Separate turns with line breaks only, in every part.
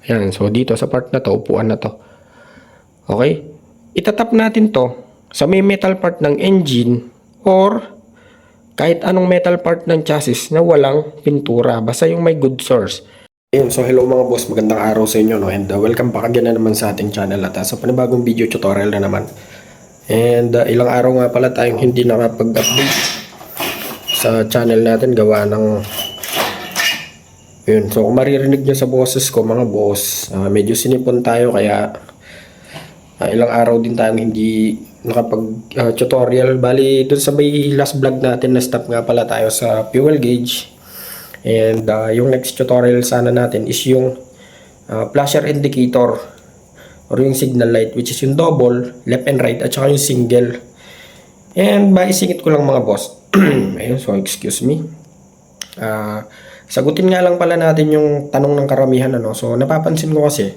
Ayan, so dito sa part na to, upuan na to. Okay? Itatap natin to sa may metal part ng engine or kahit anong metal part ng chassis na walang pintura. Basta yung may good source. Ayun, so hello mga boss, magandang araw sa inyo, no? And welcome back again na naman sa ating channel at sa panibagong video tutorial na naman. And ilang araw nga pala tayong hindi nakapag-update sa channel natin gawa ng yun. So kung maririnig nyo sa boses ko mga boss, medyo sinipon tayo kaya ilang araw din tayong hindi nakapag tutorial. Bali dun sa may last vlog natin na stop nga pala tayo sa fuel gauge. And yung next tutorial sana natin is yung flasher indicator or yung signal light, which is yung double, left and right, at saka yung single. And maisingit ko lang mga boss. Ayun, so excuse me. Sagutin nga lang pala natin yung tanong ng karamihan, ano. So napapansin ko kasi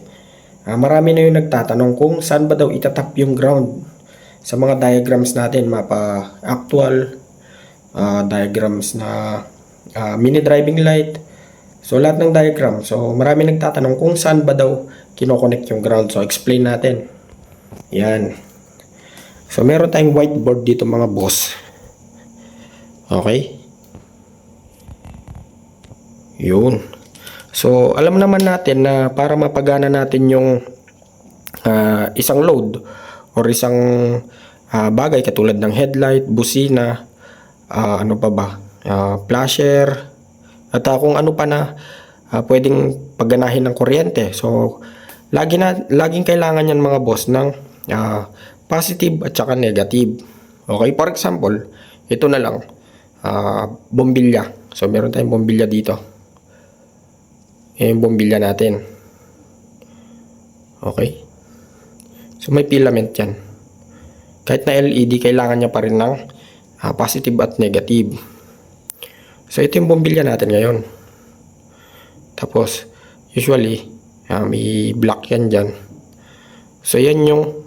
marami na yung nagtatanong kung saan ba daw itatap yung ground sa mga diagrams natin, mapa actual, diagrams na mini driving light. So lahat ng diagram. So marami nagtatanong kung saan ba daw kinoconnect yung ground. So explain natin. Yan. So meron tayong whiteboard dito mga boss. Okay. Yun. So alam naman natin na para mapagana natin yung isang load or isang bagay katulad ng headlight, busina, ano pa ba, flasher, at kung ano pa na pwedeng pagganahin ng kuryente. So laging kailangan yan mga boss ng positive at saka negative. Okay, for example, ito na lang, bombilya. So meron tayong bombilya dito. Yung bombilya natin. Okay. So may filament yan. Kahit na LED, kailangan niya pa rin ng positive at negative. So ito yung bombilya natin ngayon. Tapos usually may black yan dyan. So yan yung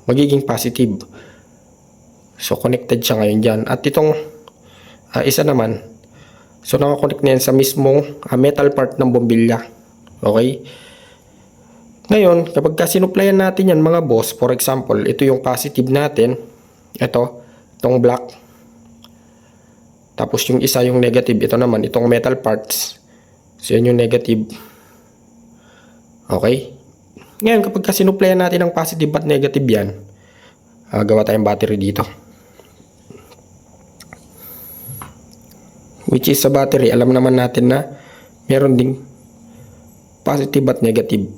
magiging positive. So connected siya ngayon dyan. At itong isa naman, so nakakonect na yan sa mismong metal part ng bombilya. Okay. Ngayon, kapag sinuplayan natin yan mga boss, for example, ito yung positive natin. Itong black. Tapos yung isa yung negative. Ito naman, itong metal parts. So yan yung negative. Okay. Ngayon, kapag sinuplayan natin ng positive at negative yan, gawa tayong battery dito. Which is sa battery, alam naman natin na meron ding positive at negative.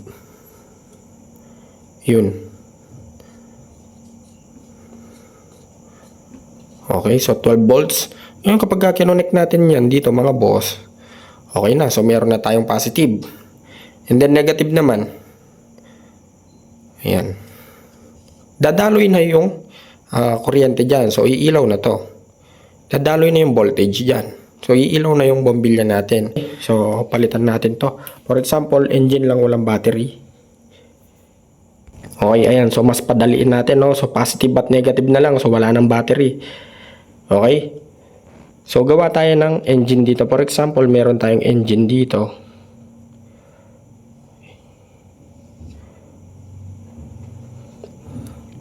Yun. Okay, so 12 volts. Ngayon kapag kinonect natin yan dito mga boss, okay na. So meron na tayong positive. And then negative naman. Ayan. Dadaloy na yung kuryente dyan. So iilaw na to. Dadaloy na yung voltage dyan. So iilaw na yung bombilya natin. So palitan natin to. For example, engine lang walang battery. Okay, ayan. So mas padaliin natin, no? So positive at negative na lang. So wala nang battery. Okay? So gawa tayo ng engine dito. For example, meron tayong engine dito.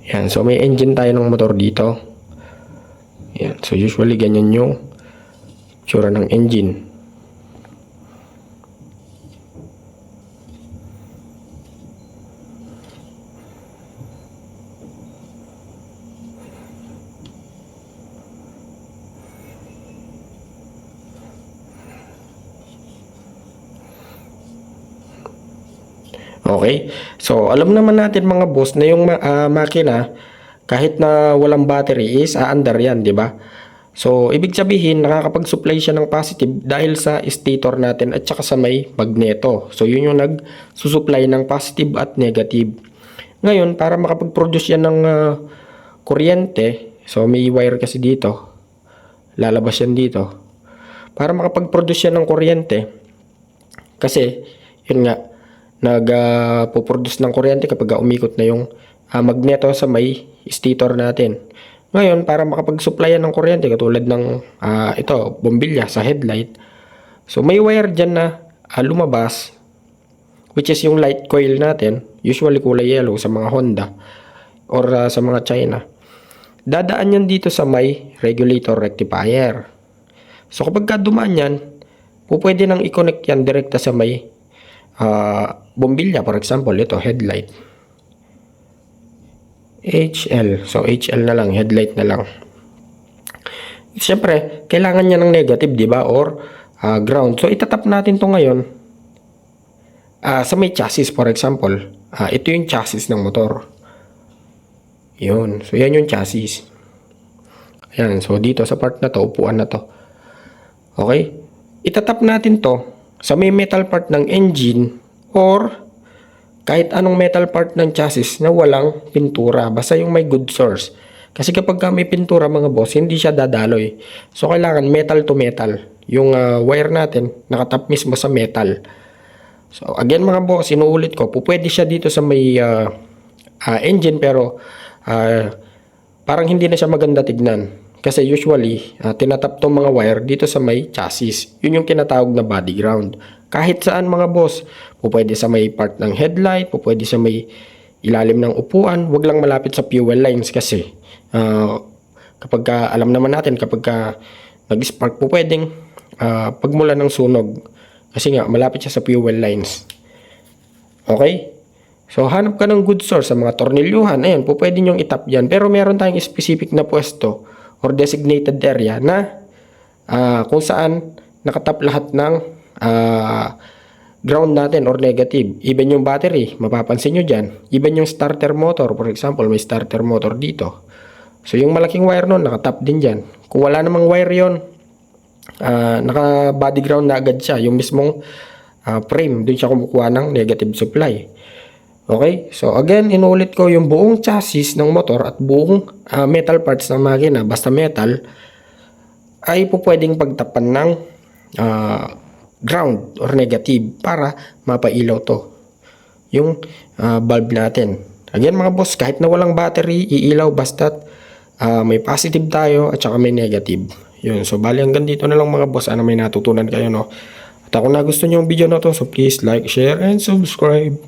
Yan. So may engine tayo ng motor dito. Yan. So usually ganyan yung tsura ng engine. Okay? So alam naman natin mga boss na yung makina kahit na walang battery is aandar yan, di ba? So ibig sabihin nakakapag-supply siya ng positive dahil sa stator natin at saka sa may magneto. So yun yung nagsusupply ng positive at negative. Ngayon para makapag-produce yan ng kuryente, so may wire kasi dito. Lalabas yan dito. Para makapag-produce yan ng kuryente, kasi yun nga nagpo-produce ng kuryente kapag umikot na yung magneto sa may stator natin. Ngayon, para makapag-supply ng kuryente katulad ng ito, bombilya sa headlight. So may wire dyan na lumabas which is yung light coil natin, usually kulay yellow sa mga Honda or sa mga China. Dadaan yan dito sa may regulator rectifier. So kapag ka dumaan yan, pwede nang i-connect yan direkta sa may bombilya. For example, ito, headlight. HL. So, HL na lang, headlight na lang. Siyempre, kailangan niya ng negative, di ba? Or ground. So, itatap natin to ngayon sa may chassis, for example. Ito yung chassis ng motor. Yun. So, yan yung chassis. Ayan. So, dito sa part na to, upuan na to. Okay? Itatap natin to sa may metal part ng engine or kahit anong metal part ng chassis na walang pintura. Basta yung may good source. Kasi kapag may pintura mga boss, hindi siya dadaloy. So, kailangan metal to metal. Yung wire natin, nakatap mismo sa metal. So, again mga boss, inuulit ko, pwede siya dito sa may engine pero parang hindi na siya maganda tignan. Kasi usually, tinatap tong mga wire dito sa may chassis. Yun yung tinatawag na body ground. Kahit saan mga boss, pwede sa may part ng headlight, pwede sa may ilalim ng upuan, wag lang malapit sa fuel lines kasi kapag alam naman natin kapag nag-spark pwedeng pagmula ng sunog kasi nga malapit siya sa fuel lines. Okay? So hanap ka ng good source sa mga tornilyuhan, ayan, pwede nyo itap yan, pero meron tayong specific na pwesto or designated area na kung saan nakatap lahat ng ground natin or negative. Even yung battery, mapapansin nyo dyan. Even yung starter motor, for example, may starter motor dito. So yung malaking wire nun, nakatap din dyan. Kung wala namang wire yon, naka body ground na agad siya. Yung mismong frame, dun siya kumukuha ng negative supply. Okay? So again, inulit ko yung buong chassis ng motor at buong metal parts ng makina, basta metal, ay pwedeng pagtapan ng ground or negative para mapailaw to yung bulb natin. Again mga boss, kahit na walang battery, iilaw basta't may positive tayo at saka may negative. Yun. So bali hanggang dito na lang mga boss. May natutunan kayo, no? At kung nagustuhan nyo yung video na to, so please like, share, and subscribe.